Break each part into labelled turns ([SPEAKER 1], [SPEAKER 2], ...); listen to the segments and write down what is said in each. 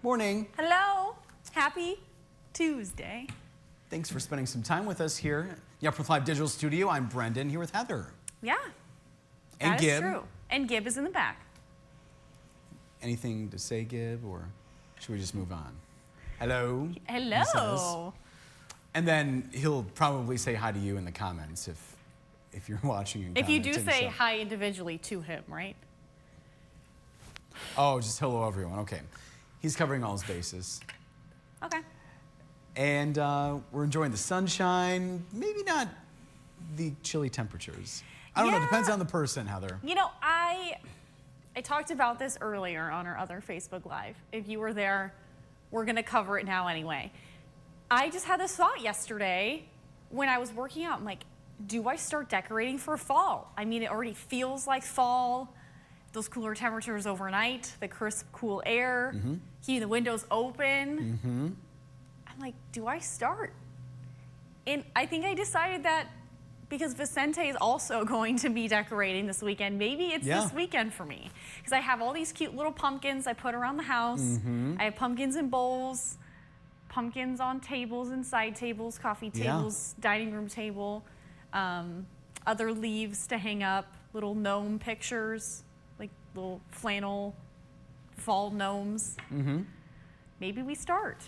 [SPEAKER 1] Morning.
[SPEAKER 2] Hello. Happy Tuesday.
[SPEAKER 1] Thanks for spending some time with us here in the Upper Live Digital Studio. I'm Brendan, here with Heather.
[SPEAKER 2] Yeah.
[SPEAKER 1] And
[SPEAKER 2] that
[SPEAKER 1] Gib.
[SPEAKER 2] is true. And Gib is in the back.
[SPEAKER 1] Anything to say, Gib, or should we just move on? Hello.
[SPEAKER 2] Hello.
[SPEAKER 1] He says. And then he'll probably say hi to you in the comments if you're watching and
[SPEAKER 2] If you do
[SPEAKER 1] commenting,
[SPEAKER 2] say
[SPEAKER 1] so.
[SPEAKER 2] hi individually to him, right?
[SPEAKER 1] Oh, just hello, everyone. Okay. He's covering all his bases.
[SPEAKER 2] Okay.
[SPEAKER 1] And we're enjoying the sunshine, maybe not the chilly temperatures. I don't know, depends on the person, Heather.
[SPEAKER 2] You know, I talked about this earlier on our other Facebook Live. If you were there, we're going to cover it now anyway. I just had this thought yesterday when I was working out. I'm like, do I start decorating for fall? I mean, it already feels like fall. Those cooler temperatures overnight, the crisp, cool air, keeping the windows open. I'm like, do I start? And I think I decided that because Vicente is also going to be decorating this weekend, maybe it's this weekend for me. Because I have all these cute little pumpkins I put around the house. I have pumpkins in bowls, pumpkins on tables and side tables, coffee tables, dining room table, other leaves to hang up, little gnome pictures, like little flannel fall gnomes. Maybe we start.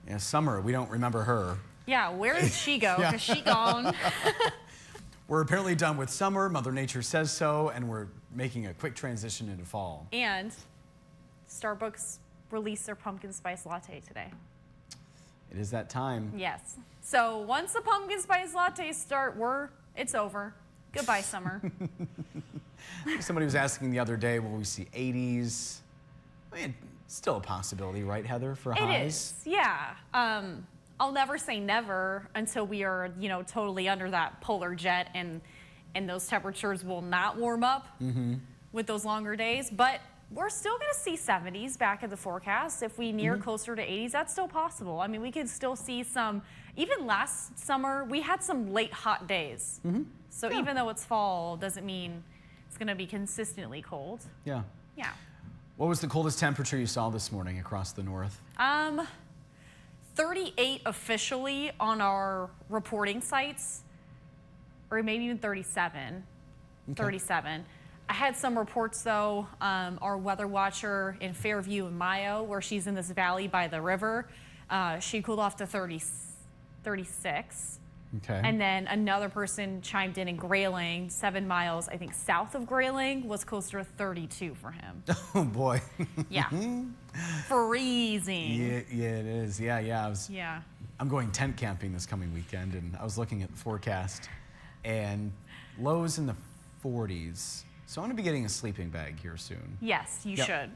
[SPEAKER 1] Yeah, Summer, we don't remember her.
[SPEAKER 2] Yeah, where did she go? Because she gone.
[SPEAKER 1] We're apparently done with summer. Mother Nature says so, and we're making a quick transition into fall.
[SPEAKER 2] And Starbucks released their pumpkin spice latte today.
[SPEAKER 1] It is that time.
[SPEAKER 2] Yes. So once the pumpkin spice lattes start, it's over. Goodbye, summer.
[SPEAKER 1] Somebody was asking the other day, will we see 80s? I mean, still a possibility, right, Heather, for highs?
[SPEAKER 2] It is, yeah. I'll never say never until we are, totally under that polar jet and those temperatures will not warm up with those longer days. But we're still going to see 70s back in the forecast. If we near closer to 80s, that's still possible. I mean, we could still see some, even last summer, we had some late hot days. So even though it's fall, doesn't mean it's going to be consistently cold.
[SPEAKER 1] Yeah.
[SPEAKER 2] Yeah.
[SPEAKER 1] What was the coldest temperature you saw this morning across the north?
[SPEAKER 2] 38 officially on our reporting sites, or maybe even 37. 37. I had some reports though, our weather watcher in Fairview and Mayo, where she's in this valley by the river, she cooled off to 36.
[SPEAKER 1] Okay.
[SPEAKER 2] And then another person chimed in Grayling, 7 miles, I think, south of Grayling, was closer to 32 for him.
[SPEAKER 1] Oh, boy.
[SPEAKER 2] Yeah. Freezing.
[SPEAKER 1] Yeah, it is. Yeah. I'm going tent camping this coming weekend, and I was looking at the forecast, and lows in the 40s. So I'm going to be getting a sleeping bag here soon.
[SPEAKER 2] Yes, you should.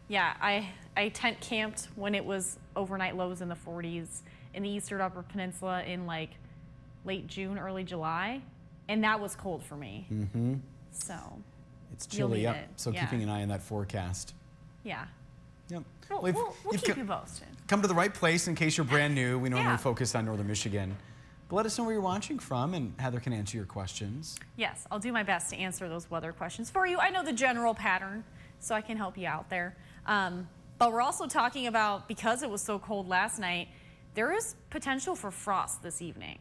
[SPEAKER 2] Yeah, I tent camped when it was overnight lows in the 40s in the Eastern Upper Peninsula in like late June, early July, and that was cold for me. So
[SPEAKER 1] it's chilly, so keeping an eye on that forecast.
[SPEAKER 2] Yeah.
[SPEAKER 1] Yep.
[SPEAKER 2] We'll keep you posted.
[SPEAKER 1] Come to the right place in case you're brand new. We normally focus on Northern Michigan. But let us know where you're watching from, and Heather can answer your questions.
[SPEAKER 2] Yes, I'll do my best to answer those weather questions for you. I know the general pattern, so I can help you out there. But we're also talking about, because it was so cold last night, there is potential for frost this evening.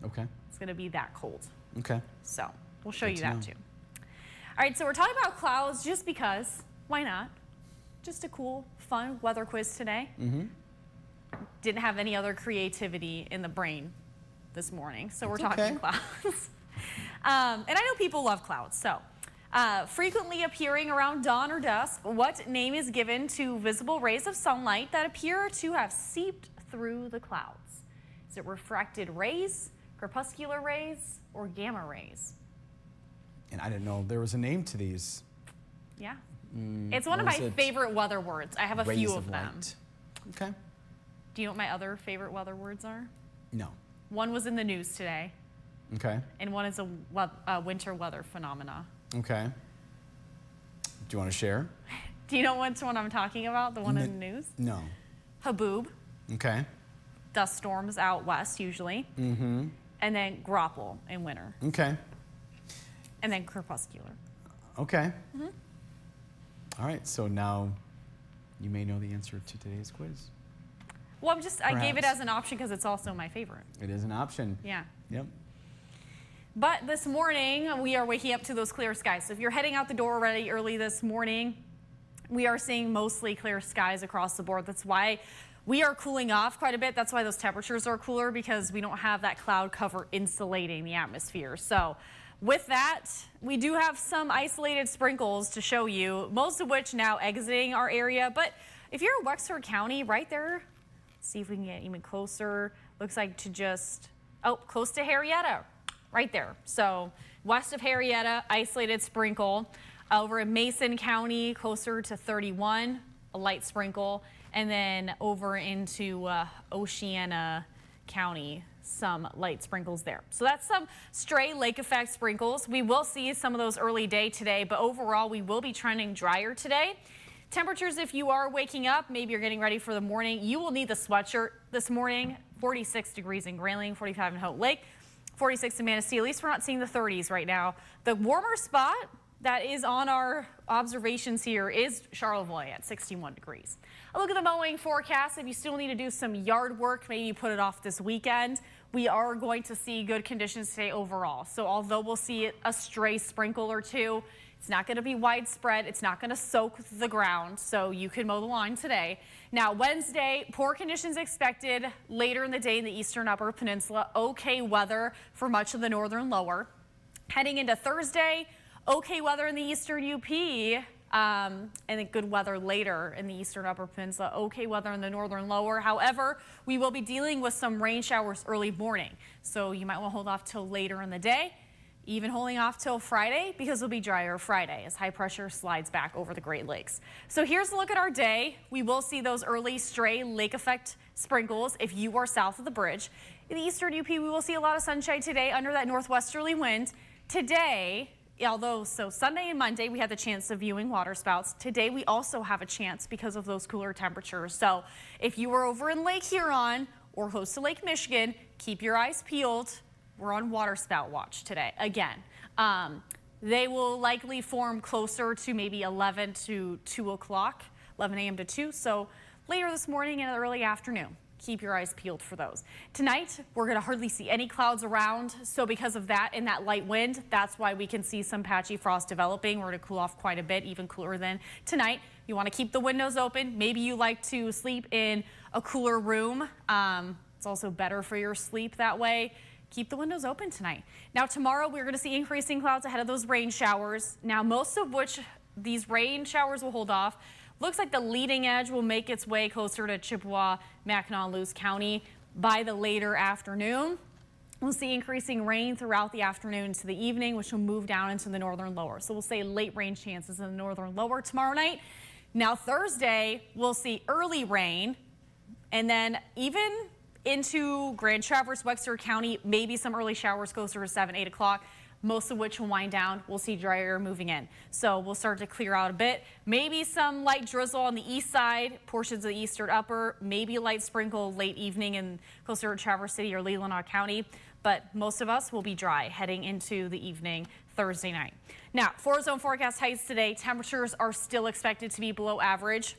[SPEAKER 1] Okay.
[SPEAKER 2] It's going to be that cold.
[SPEAKER 1] Okay.
[SPEAKER 2] So we'll show you that too. All right, so we're talking about clouds just because. Why not? Just a cool, fun weather quiz today. Didn't have any other creativity in the brain this morning, so we're talking clouds. And I know people love clouds, so frequently appearing around dawn or dusk, what name is given to visible rays of sunlight that appear to have seeped through the clouds? Is it refracted rays, crepuscular rays, or gamma rays?
[SPEAKER 1] And I didn't know there was a name to these.
[SPEAKER 2] Yeah. It's one of my favorite weather words. I have a few of them.
[SPEAKER 1] Okay.
[SPEAKER 2] Do you know what my other favorite weather words are?
[SPEAKER 1] No.
[SPEAKER 2] One was in the news today.
[SPEAKER 1] Okay.
[SPEAKER 2] And one is a winter weather phenomena.
[SPEAKER 1] Okay. Do you want to share?
[SPEAKER 2] Do you know which one I'm talking about? The one in the news?
[SPEAKER 1] No.
[SPEAKER 2] Haboob.
[SPEAKER 1] Okay.
[SPEAKER 2] Dust storms out west usually. And then grapple in winter.
[SPEAKER 1] Okay.
[SPEAKER 2] And then crepuscular.
[SPEAKER 1] Okay. All right, so now you may know the answer to today's quiz.
[SPEAKER 2] Well, I gave it as an option because it's also my favorite.
[SPEAKER 1] It is an option.
[SPEAKER 2] Yeah.
[SPEAKER 1] Yep.
[SPEAKER 2] But this morning, we are waking up to those clear skies. So if you're heading out the door already early this morning, we are seeing mostly clear skies across the board. That's why we are cooling off quite a bit. That's why those temperatures are cooler, because we don't have that cloud cover insulating the atmosphere. So with that, we do have some isolated sprinkles to show you, most of which now exiting our area. But if you're in Wexford County, right there, let's see if we can get even closer. Looks like to just, close to Harrietta, right there. So west of Harrietta, isolated sprinkle. Over in Mason County, closer to 31, a light sprinkle. And then over into Oceana County, some light sprinkles there. So that's some stray lake effect sprinkles. We will see some of those early day today, but overall we will be trending drier today. Temperatures, if you are waking up, maybe you're getting ready for the morning, you will need the sweatshirt this morning. 46 degrees in Grayling, 45 in Hope Lake, 46 in Manistee. At least we're not seeing the 30s right now. The warmer spot that is on our observations here is Charlevoix at 61 degrees. A look at the mowing forecast. If you still need to do some yard work, maybe you put it off this weekend. We are going to see good conditions today overall. So although we'll see a stray sprinkle or two, it's not going to be widespread. It's not going to soak the ground, so you can mow the lawn today. Now, Wednesday, poor conditions expected later in the day in the eastern upper peninsula. Okay weather for much of the northern lower. Heading into Thursday, okay weather in the eastern UP, and then good weather later in the eastern upper peninsula. Okay weather in the northern lower. However, we will be dealing with some rain showers early morning, so you might want to hold off till later in the day. Even holding off till Friday, because it'll be drier Friday as high pressure slides back over the Great Lakes. So here's a look at our day. We will see those early stray lake effect sprinkles if you are south of the bridge. In the eastern UP, we will see a lot of sunshine today under that northwesterly wind. Today, so Sunday and Monday, we had the chance of viewing waterspouts. Today, we also have a chance because of those cooler temperatures. So if you were over in Lake Huron or close to Lake Michigan, keep your eyes peeled. We're on waterspout watch today again. They will likely form closer to maybe 11 to 2 o'clock, 11 a.m. to 2. So later this morning and early afternoon, keep your eyes peeled for those. Tonight, we're going to hardly see any clouds around. So because of that and that light wind, that's why we can see some patchy frost developing. We're going to cool off quite a bit, even cooler than tonight. You want to keep the windows open. Maybe you like to sleep in a cooler room. It's also better for your sleep that way. Keep the windows open tonight. Now tomorrow we're going to see increasing clouds ahead of those rain showers. Now most of which these rain showers will hold off. Looks like the leading edge will make its way closer to Chippewa, Mackinac, Lewis County by the later afternoon. We'll see increasing rain throughout the afternoon to the evening, which will move down into the northern lower. So we'll say late rain chances in the northern lower tomorrow night. Now Thursday, we'll see early rain, and then even into Grand Traverse, Wexford County, maybe some early showers closer to 7, 8 o'clock, most of which will wind down. We'll see dry air moving in. So we'll start to clear out a bit. Maybe some light drizzle on the east side, portions of the eastern upper, maybe a light sprinkle late evening in closer to Traverse City or Leelanau County. But most of us will be dry heading into the evening Thursday night. Now, 4-zone forecast heights today. Temperatures are still expected to be below average.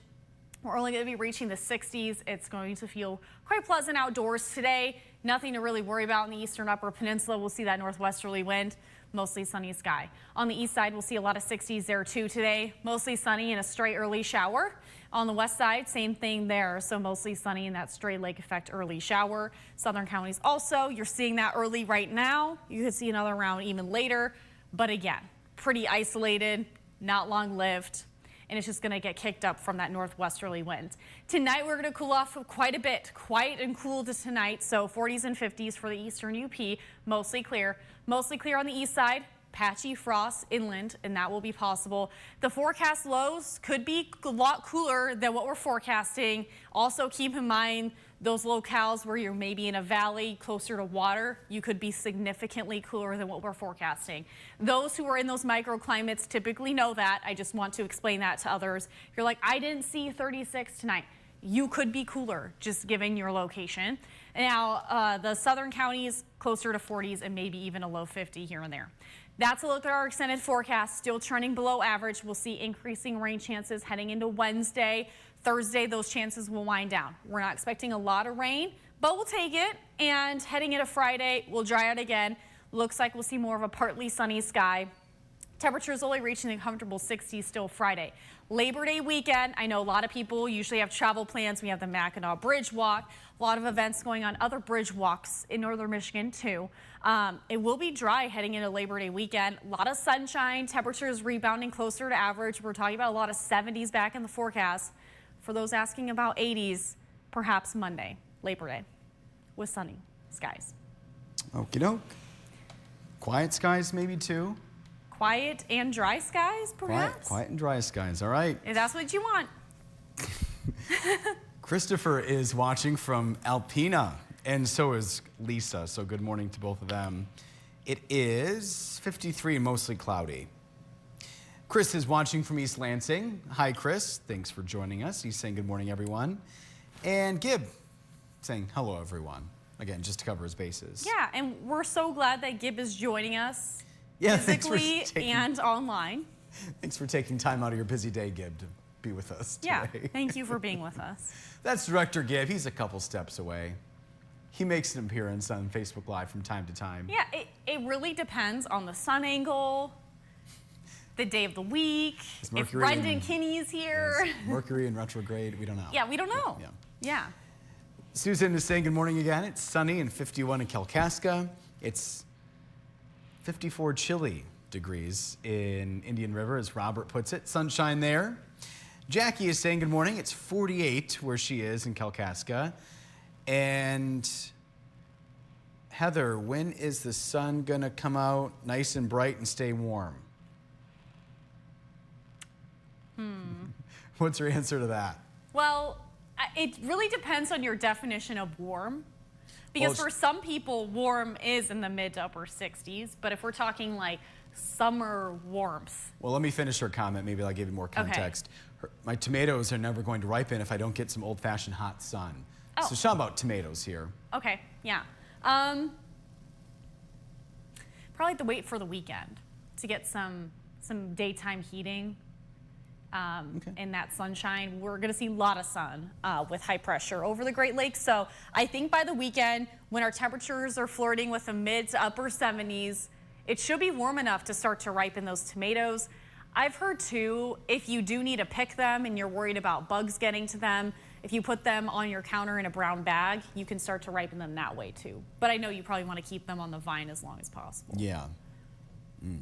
[SPEAKER 2] We're only going to be reaching the 60s. It's going to feel quite pleasant outdoors today. Nothing to really worry about in the eastern upper peninsula. We'll see that northwesterly wind, mostly sunny sky. On the east side, we'll see a lot of 60s there too today. Mostly sunny and a stray early shower. On the west side, same thing there. So mostly sunny and that stray lake effect early shower. Southern counties also, you're seeing that early right now. You could see another round even later. But again, pretty isolated, not long lived. And it's just going to get kicked up from that northwesterly wind. Tonight, we're going to cool off quite a bit, quiet and cool to tonight. So 40s and 50s for the eastern UP, mostly clear. Mostly clear on the east side, patchy frost inland, and that will be possible. The forecast lows could be a lot cooler than what we're forecasting. Also keep in mind those locales where you're maybe in a valley closer to water, you could be significantly cooler than what we're forecasting. Those who are in those microclimates typically know that. I just want to explain that to others. You're like, I didn't see 36 tonight. You could be cooler just given your location. Now, the southern counties closer to 40s and maybe even a low 50 here and there. That's a look at our extended forecast, still trending below average. We'll see increasing rain chances heading into Wednesday. Thursday, those chances will wind down. We're not expecting a lot of rain, but we'll take it. And heading into Friday, we'll dry out again. Looks like we'll see more of a partly sunny sky. Temperatures only reaching the comfortable 60s still Friday. Labor Day weekend, I know a lot of people usually have travel plans. We have the Mackinac Bridge Walk, a lot of events going on, other bridge walks in northern Michigan too. It will be dry heading into Labor Day weekend. A lot of sunshine, temperatures rebounding closer to average. We're talking about a lot of 70s back in the forecast. For those asking about 80s, perhaps Monday, Labor Day, with sunny skies.
[SPEAKER 1] Okie doke. Quiet skies maybe too.
[SPEAKER 2] Quiet and dry skies, perhaps?
[SPEAKER 1] Quiet and dry skies, all right.
[SPEAKER 2] If that's what you want.
[SPEAKER 1] Christopher is watching from Alpena, and so is Lisa, so good morning to both of them. It is 53 and mostly cloudy. Chris is watching from East Lansing. Hi, Chris. Thanks for joining us. He's saying good morning, everyone. And Gib saying hello, everyone. Again, just to cover his bases.
[SPEAKER 2] Yeah, and we're so glad that Gib is joining us.
[SPEAKER 1] Yeah,
[SPEAKER 2] physically and online.
[SPEAKER 1] Thanks for taking time out of your busy day, Gib, to be with us today.
[SPEAKER 2] Yeah, thank you for being with us.
[SPEAKER 1] That's Director Gib. He's a couple steps away. He makes an appearance on Facebook Live from time to time.
[SPEAKER 2] Yeah, it really depends on the sun angle, the day of the week, if Brendan Kinney is here.
[SPEAKER 1] Mercury in retrograde, we don't know.
[SPEAKER 2] Yeah, we don't know. Yeah.
[SPEAKER 1] Susan is saying good morning again. It's sunny and 51 in Kalkaska. It's 54 chilly degrees in Indian River, as Robert puts it. Sunshine there. Jackie is saying good morning. It's 48 where she is in Kalkaska. And Heather, when is the sun going to come out nice and bright and stay warm? What's your answer to that?
[SPEAKER 2] Well, it really depends on your definition of warm. Because for some people, warm is in the mid to upper 60s. But if we're talking like summer warmth.
[SPEAKER 1] Well, let me finish her comment. Maybe I'll give you more context. Okay. My tomatoes are never going to ripen if I don't get some old-fashioned hot sun. Oh. So she's talking about tomatoes here.
[SPEAKER 2] Okay, yeah. Probably have to wait for the weekend to get some daytime heating. In that sunshine. We're going to see a lot of sun with high pressure over the Great Lakes. So I think by the weekend, when our temperatures are flirting with the mid to upper 70s, it should be warm enough to start to ripen those tomatoes. I've heard too, if you do need to pick them and you're worried about bugs getting to them, if you put them on your counter in a brown bag, you can start to ripen them that way too. But I know you probably want to keep them on the vine as long as possible.
[SPEAKER 1] Yeah.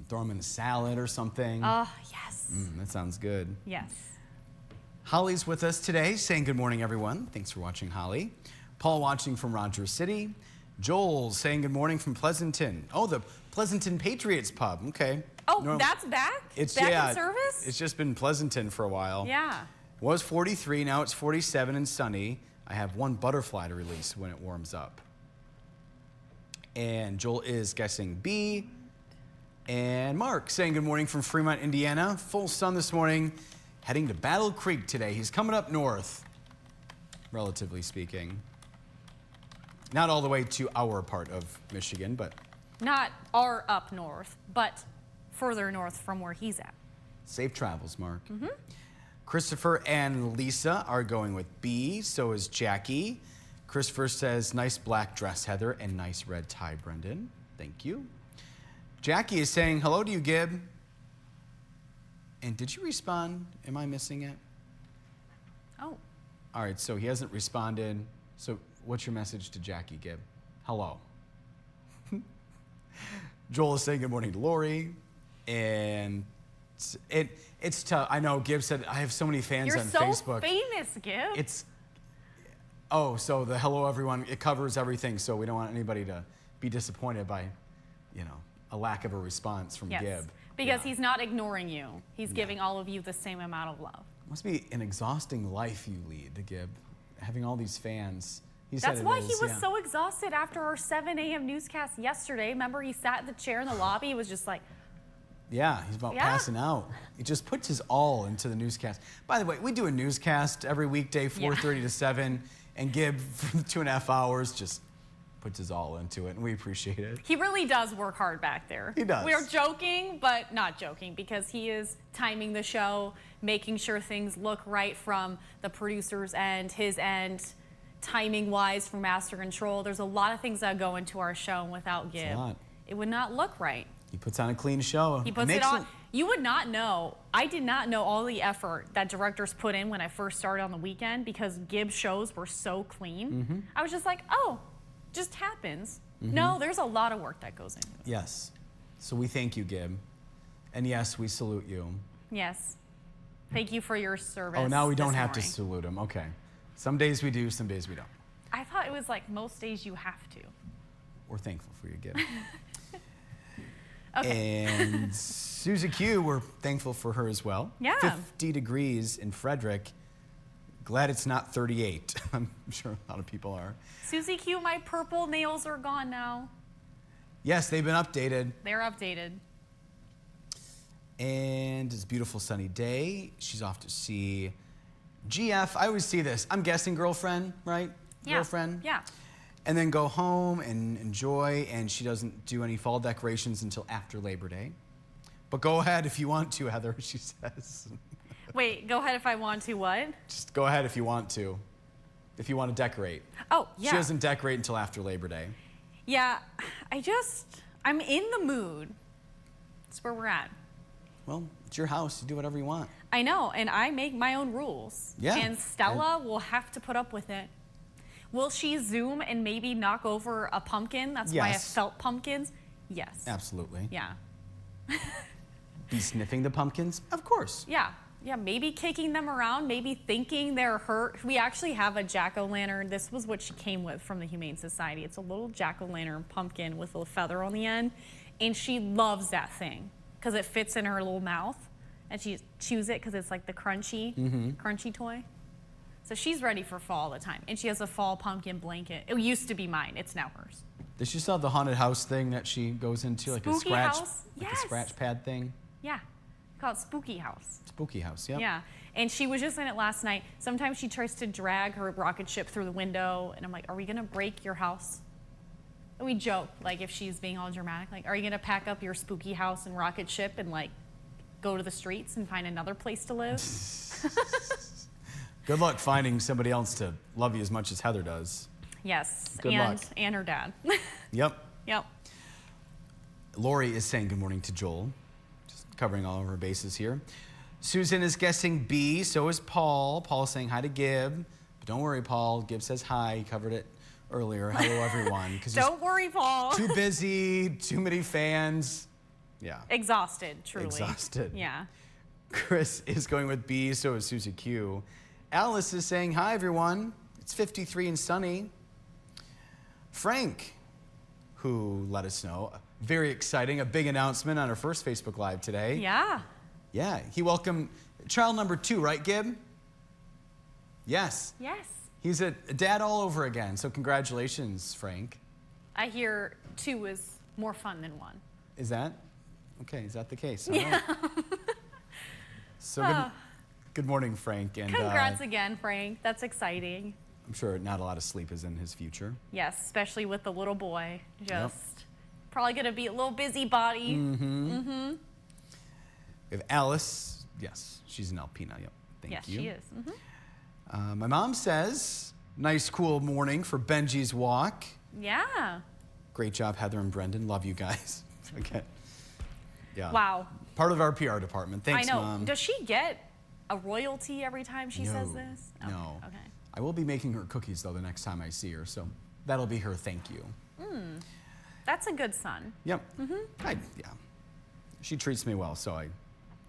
[SPEAKER 1] Throw them in a salad or something.
[SPEAKER 2] Oh, yes.
[SPEAKER 1] That sounds good.
[SPEAKER 2] Yes.
[SPEAKER 1] Holly's with us today, saying good morning, everyone. Thanks for watching, Holly. Paul watching from Rogers City. Joel saying good morning from Pleasanton. Oh, the Pleasanton Patriots pub. Okay.
[SPEAKER 2] Oh, that's back? It's back in service?
[SPEAKER 1] It's just been Pleasanton for a while.
[SPEAKER 2] Yeah.
[SPEAKER 1] It was 43, now it's 47 and sunny. I have one butterfly to release when it warms up. And Joel is guessing B. And Mark saying good morning from Fremont, Indiana. Full sun this morning, heading to Battle Creek today. He's coming up north, relatively speaking. Not all the way to our part of Michigan, but...
[SPEAKER 2] Not our up north, but further north from where he's at.
[SPEAKER 1] Safe travels, Mark. Christopher and Lisa are going with B, so is Jackie. Christopher says, nice black dress, Heather, and nice red tie, Brendan. Thank you. Jackie is saying hello to you, Gib. And did you respond? Am I missing it?
[SPEAKER 2] Oh.
[SPEAKER 1] All right, so he hasn't responded. So what's your message to Jackie, Gib? Hello. Joel is saying good morning to Lori. And it's tough. I know Gib said, I have so many fans on Facebook.
[SPEAKER 2] You're so famous, Gib.
[SPEAKER 1] So the hello, everyone, it covers everything. So we don't want anybody to be disappointed by, a lack of a response from Gib.
[SPEAKER 2] Because he's not ignoring you. He's giving all of you the same amount of love.
[SPEAKER 1] Must be an exhausting life you lead, Gib, having all these fans.
[SPEAKER 2] That's why he was so exhausted after our 7 a.m. newscast yesterday. Remember, he sat in the chair in the lobby. He was just like...
[SPEAKER 1] Yeah, he's about passing out. He just puts his all into the newscast. By the way, we do a newscast every weekday, 4:30 to 7, and Gib, for 2.5 hours, just puts his all into it, and we appreciate it.
[SPEAKER 2] He really does work hard back there.
[SPEAKER 1] He does.
[SPEAKER 2] We are joking, but not joking, because he is timing the show, making sure things look right from the producer's end, his end, timing-wise for Master Control. There's a lot of things that go into our show, and without Gib, it would not look right.
[SPEAKER 1] He puts on a clean show.
[SPEAKER 2] He puts it on. You would not know. I did not know all the effort that directors put in when I first started on the weekend, because Gib's shows were so clean. I was just like, oh, just happens. No, there's a lot of work that goes into it.
[SPEAKER 1] Yes. So we thank you, Gib. And yes, we salute you.
[SPEAKER 2] Yes. Thank you for your service.
[SPEAKER 1] Oh, now we don't have to salute him. Okay. Some days we do, some days we don't.
[SPEAKER 2] I thought it was like most days you have to.
[SPEAKER 1] We're thankful for you, Gib.
[SPEAKER 2] Okay.
[SPEAKER 1] And Susie Q, we're thankful for her as well.
[SPEAKER 2] Yeah.
[SPEAKER 1] 50 degrees in Frederick. Glad it's not 38. I'm sure a lot of people are.
[SPEAKER 2] Susie Q, my purple nails are gone now.
[SPEAKER 1] Yes, they've been updated.
[SPEAKER 2] They're updated.
[SPEAKER 1] And it's a beautiful sunny day. She's off to see GF. I always see this. I'm guessing girlfriend, right?
[SPEAKER 2] Yeah.
[SPEAKER 1] Girlfriend?
[SPEAKER 2] Yeah.
[SPEAKER 1] And then go home and enjoy, and she doesn't do any fall decorations until after Labor Day. But go ahead if you want to, Heather, she says.
[SPEAKER 2] Wait, go ahead if I want to what?
[SPEAKER 1] Just go ahead if you want to. If you want to decorate.
[SPEAKER 2] Oh, yeah.
[SPEAKER 1] She doesn't decorate until after Labor Day.
[SPEAKER 2] Yeah, I'm in the mood. That's where we're at.
[SPEAKER 1] Well, it's your house. You do whatever you want.
[SPEAKER 2] I know, and I make my own rules.
[SPEAKER 1] Yeah.
[SPEAKER 2] And Stella will have to put up with it. Will she zoom and maybe knock over a pumpkin? That's why I felt pumpkins. Yes.
[SPEAKER 1] Absolutely.
[SPEAKER 2] Yeah.
[SPEAKER 1] Be sniffing the pumpkins? Of course.
[SPEAKER 2] Yeah. Yeah, maybe kicking them around, maybe thinking they're hurt. We actually have a jack-o'-lantern. This was what she came with from the Humane Society. It's a little jack-o'-lantern pumpkin with a feather on the end. And she loves that thing because it fits in her little mouth. And she chews it because it's like the crunchy toy. So she's ready for fall all the time. And she has a fall pumpkin blanket. It used to be mine. It's now hers.
[SPEAKER 1] Does she still have the haunted house thing that she goes into? Like
[SPEAKER 2] Spooky
[SPEAKER 1] a scratch,
[SPEAKER 2] house?
[SPEAKER 1] like
[SPEAKER 2] Yes.
[SPEAKER 1] a scratch pad thing?
[SPEAKER 2] Yeah. Called Spooky House.
[SPEAKER 1] Spooky house, yep.
[SPEAKER 2] Yeah. And she was just in it last night. Sometimes she tries to drag her rocket ship through the window. And I'm like, are we going to break your house? And we joke, like, if she's being all dramatic, like, are you going to pack up your spooky house and rocket ship and, like, go to the streets and find another place to live?
[SPEAKER 1] Good luck finding somebody else to love you as much as Heather does.
[SPEAKER 2] Yes.
[SPEAKER 1] Good luck.
[SPEAKER 2] And her dad.
[SPEAKER 1] Yep.
[SPEAKER 2] Yep.
[SPEAKER 1] Lori is saying good morning to Joel. Just covering all of her bases here. Susan is guessing B, so is Paul. Paul is saying hi to Gib. But don't worry, Paul. Gib says hi. He covered it earlier. Hello, everyone.
[SPEAKER 2] Don't worry, Paul.
[SPEAKER 1] Too busy, too many fans. Yeah.
[SPEAKER 2] Exhausted, truly.
[SPEAKER 1] Exhausted.
[SPEAKER 2] Yeah.
[SPEAKER 1] Chris is going with B, so is Susie Q. Alice is saying, hi, everyone. It's 53 and sunny. Frank, who let us know, very exciting, a big announcement on our first Facebook Live today.
[SPEAKER 2] Yeah.
[SPEAKER 1] Yeah, he welcomed child number 2, right, Gib? Yes.
[SPEAKER 2] Yes.
[SPEAKER 1] He's a dad all over again, so congratulations, Frank.
[SPEAKER 2] I hear 2 is more fun than 1.
[SPEAKER 1] Is that? Okay, is that the case? All
[SPEAKER 2] Yeah.
[SPEAKER 1] right. So good morning, Frank. And
[SPEAKER 2] congrats again, Frank. That's exciting.
[SPEAKER 1] I'm sure not a lot of sleep is in his future.
[SPEAKER 2] Yes, especially with the little boy. Just probably going to be a little busybody.
[SPEAKER 1] We have Alice. Yes, she's an Alpina. Yep. Thank you.
[SPEAKER 2] Yes, she is.
[SPEAKER 1] My mom says, nice, cool morning for Benji's walk.
[SPEAKER 2] Yeah.
[SPEAKER 1] Great job, Heather and Brendan. Love you guys. Okay. Yeah.
[SPEAKER 2] Wow.
[SPEAKER 1] Part of our PR department. Thanks,
[SPEAKER 2] I know.
[SPEAKER 1] Mom.
[SPEAKER 2] Does she get a royalty every time she says this?
[SPEAKER 1] No.
[SPEAKER 2] Okay.
[SPEAKER 1] I will be making her cookies, though, the next time I see her, so that'll be her thank you.
[SPEAKER 2] That's a good son.
[SPEAKER 1] Yep. Yeah. She treats me well, so I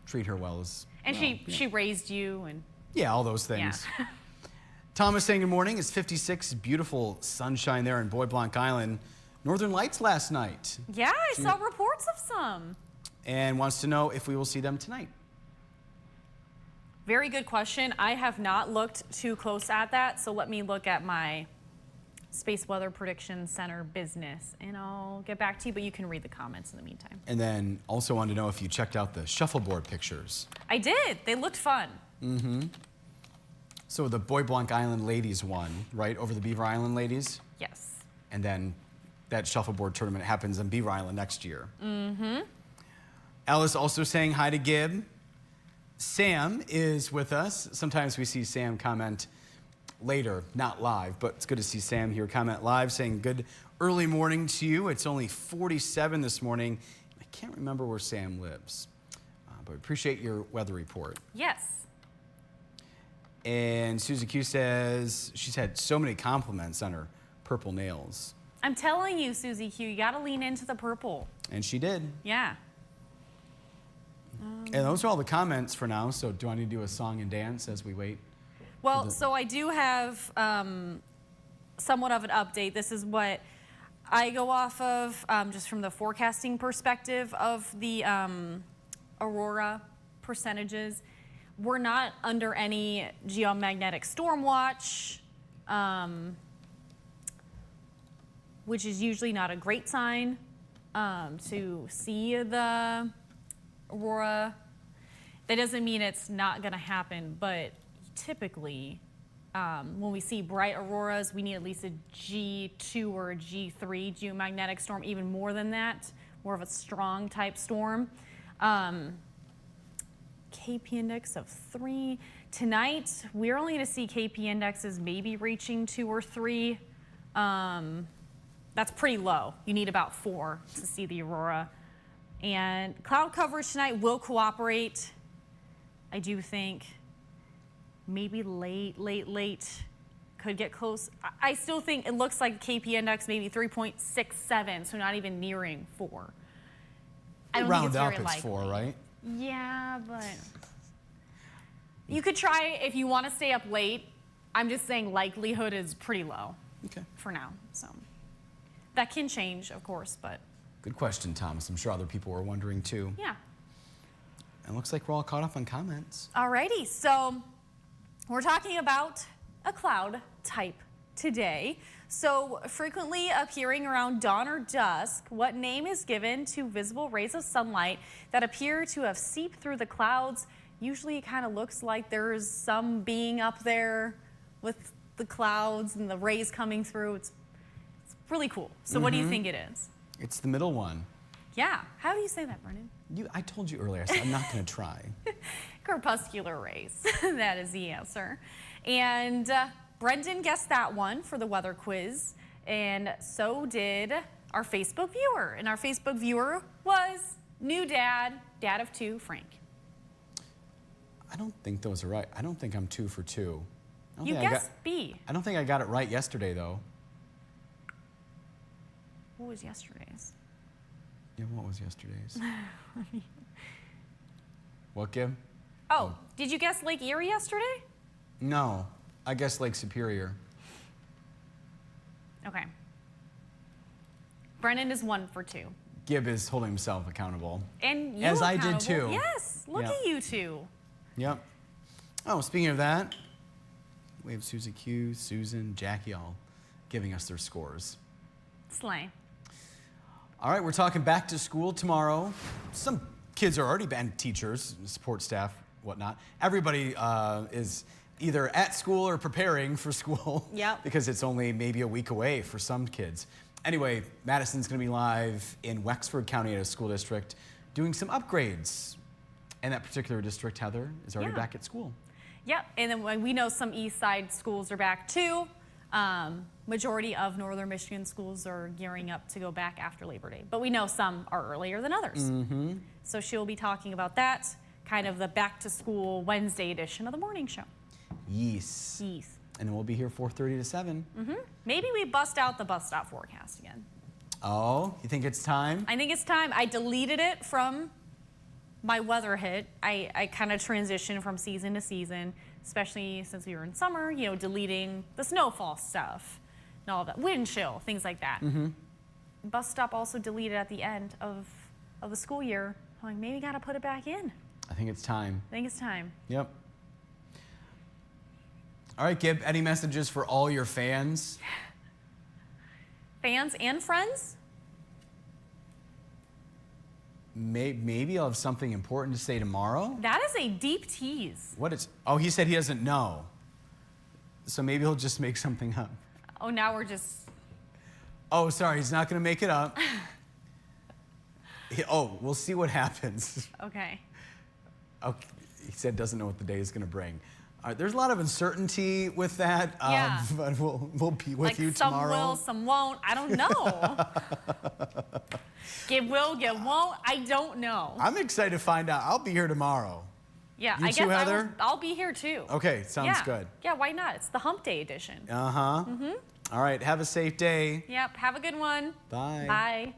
[SPEAKER 1] treat her well as
[SPEAKER 2] And
[SPEAKER 1] well,
[SPEAKER 2] she raised you and
[SPEAKER 1] yeah, all those things.
[SPEAKER 2] yeah.
[SPEAKER 1] Thomas saying good morning. It's 56, beautiful sunshine there in Bois Blanc Island. Northern Lights last night.
[SPEAKER 2] Yeah, I saw reports of some.
[SPEAKER 1] And wants to know if we will see them tonight.
[SPEAKER 2] Very good question. I have not looked too close at that, so let me look at my Space Weather Prediction Center business, and I'll get back to you, but you can read the comments in the meantime.
[SPEAKER 1] And then also wanted to know if you checked out the shuffleboard pictures.
[SPEAKER 2] I did. They looked fun.
[SPEAKER 1] So the Bois Blanc Island ladies won, right, over the Beaver Island ladies?
[SPEAKER 2] Yes.
[SPEAKER 1] And then that shuffleboard tournament happens in Beaver Island next year.
[SPEAKER 2] Mm-hmm.
[SPEAKER 1] Alice also saying hi to Gib. Sam is with us. Sometimes we see Sam comment later, not live, but it's good to see Sam here comment live, saying good early morning to you. It's only 47 this morning. I can't remember where Sam lives, but appreciate your weather report.
[SPEAKER 2] Yes.
[SPEAKER 1] And Susie Q says she's had so many compliments on her purple nails.
[SPEAKER 2] I'm telling you, Susie Q, you gotta lean into the purple.
[SPEAKER 1] And she did.
[SPEAKER 2] Yeah.
[SPEAKER 1] And those are all the comments for now, so do I need to do a song and dance as we wait?
[SPEAKER 2] Well, so I do have somewhat of an update. This is what I go off of, just from the forecasting perspective of the aurora percentages. We're not under any geomagnetic storm watch, which is usually not a great sign to see the aurora. That doesn't mean it's not going to happen, but typically when we see bright auroras, we need at least a G2 or a G3 geomagnetic storm, even more than that, more of a strong type storm. KP index of 3. Tonight, we're only going to see KP indexes maybe reaching 2 or 3. That's pretty low. You need about 4 to see the aurora. And cloud coverage tonight will cooperate. I do think maybe late could get close. I still think it looks like KP index maybe 3.67, so not even nearing 4. I don't think it's very likely.
[SPEAKER 1] Round up, it's 4, right?
[SPEAKER 2] Yeah, but you could try if you want to stay up late. I'm just saying likelihood is pretty low for now. So that can change, of course, but.
[SPEAKER 1] Good question, Thomas. I'm sure other people were wondering too.
[SPEAKER 2] Yeah.
[SPEAKER 1] And it looks like we're all caught up on comments.
[SPEAKER 2] Alrighty, so we're talking about a cloud type today. So frequently appearing around dawn or dusk, what name is given to visible rays of sunlight that appear to have seeped through the clouds? Usually it kind of looks like there's some being up there with the clouds and the rays coming through. It's really cool. So what do you think it is?
[SPEAKER 1] It's the middle one.
[SPEAKER 2] Yeah. How do you say that, Brennan?
[SPEAKER 1] I told you earlier, I said I'm not going to try.
[SPEAKER 2] Corpuscular rays. That is the answer. And Brendan guessed that one for the weather quiz, and so did our Facebook viewer. And our Facebook viewer was new dad of 2, Frank.
[SPEAKER 1] I don't think those are right. I don't think I'm 2 for 2.
[SPEAKER 2] You guessed B.
[SPEAKER 1] I don't think I got it right yesterday, though.
[SPEAKER 2] What was yesterday's?
[SPEAKER 1] Yeah, what was yesterday's? What, Gib?
[SPEAKER 2] Oh, did you guess Lake Erie yesterday?
[SPEAKER 1] No, I guess Lake Superior.
[SPEAKER 2] Okay. Brennan is 1 for 2.
[SPEAKER 1] Gib is holding himself accountable.
[SPEAKER 2] And you
[SPEAKER 1] As I
[SPEAKER 2] accountable.
[SPEAKER 1] did too.
[SPEAKER 2] Yes, look at you two.
[SPEAKER 1] Yep. Oh, speaking of that, we have Susie Q, Susan, Jackie all giving us their scores.
[SPEAKER 2] Slay.
[SPEAKER 1] All right, we're talking back to school tomorrow. Some kids are already been teachers, support staff, whatnot. Everybody is either at school or preparing for school.
[SPEAKER 2] Yep.
[SPEAKER 1] Because it's only maybe a week away for some kids. Anyway, Madison's going to be live in Wexford County at a school district doing some upgrades. And that particular district, Heather, is already back at school.
[SPEAKER 2] Yep, and then we know some East Side schools are back too. Majority of Northern Michigan schools are gearing up to go back after Labor Day, but we know some are earlier than others. So she'll be talking about that, kind of the back to school Wednesday edition of the morning show.
[SPEAKER 1] Yes. And then we'll be here 4:30 to 7.
[SPEAKER 2] Maybe we bust out the bus stop forecast again.
[SPEAKER 1] Oh, you think it's time?
[SPEAKER 2] I think it's time. I deleted it from my weather hit. I kind of transitioned from season to season, especially since we were in summer, you know, deleting the snowfall stuff and all that, wind chill, things like that. Bus stop also deleted at the end of the school year. I'm like, maybe got to put it back in.
[SPEAKER 1] I think it's time.
[SPEAKER 2] I think it's time.
[SPEAKER 1] Yep. All right, Gib, any messages for all your fans?
[SPEAKER 2] Fans and friends?
[SPEAKER 1] Maybe I'll have something important to say tomorrow.
[SPEAKER 2] That is a deep tease.
[SPEAKER 1] What is? Oh, he said he doesn't know. So maybe he'll just make something up.
[SPEAKER 2] Oh, now we're just.
[SPEAKER 1] Oh, sorry, he's not going to make it up. We'll see what happens.
[SPEAKER 2] Okay.
[SPEAKER 1] Okay. He said doesn't know what the day is going to bring. All right, there's a lot of uncertainty with that,
[SPEAKER 2] Yeah.
[SPEAKER 1] but we'll be with you
[SPEAKER 2] some
[SPEAKER 1] tomorrow.
[SPEAKER 2] Some will, some won't. I don't know. Get will, get won't. I don't know.
[SPEAKER 1] I'm excited to find out. I'll be here tomorrow.
[SPEAKER 2] Yeah,
[SPEAKER 1] You
[SPEAKER 2] I
[SPEAKER 1] too,
[SPEAKER 2] guess
[SPEAKER 1] Heather?
[SPEAKER 2] I'll be here too.
[SPEAKER 1] Okay, sounds
[SPEAKER 2] Yeah.
[SPEAKER 1] good.
[SPEAKER 2] Yeah, why not? It's the hump day edition.
[SPEAKER 1] Uh-huh. All right, have a safe day.
[SPEAKER 2] Yep, have a good one.
[SPEAKER 1] Bye.
[SPEAKER 2] Bye.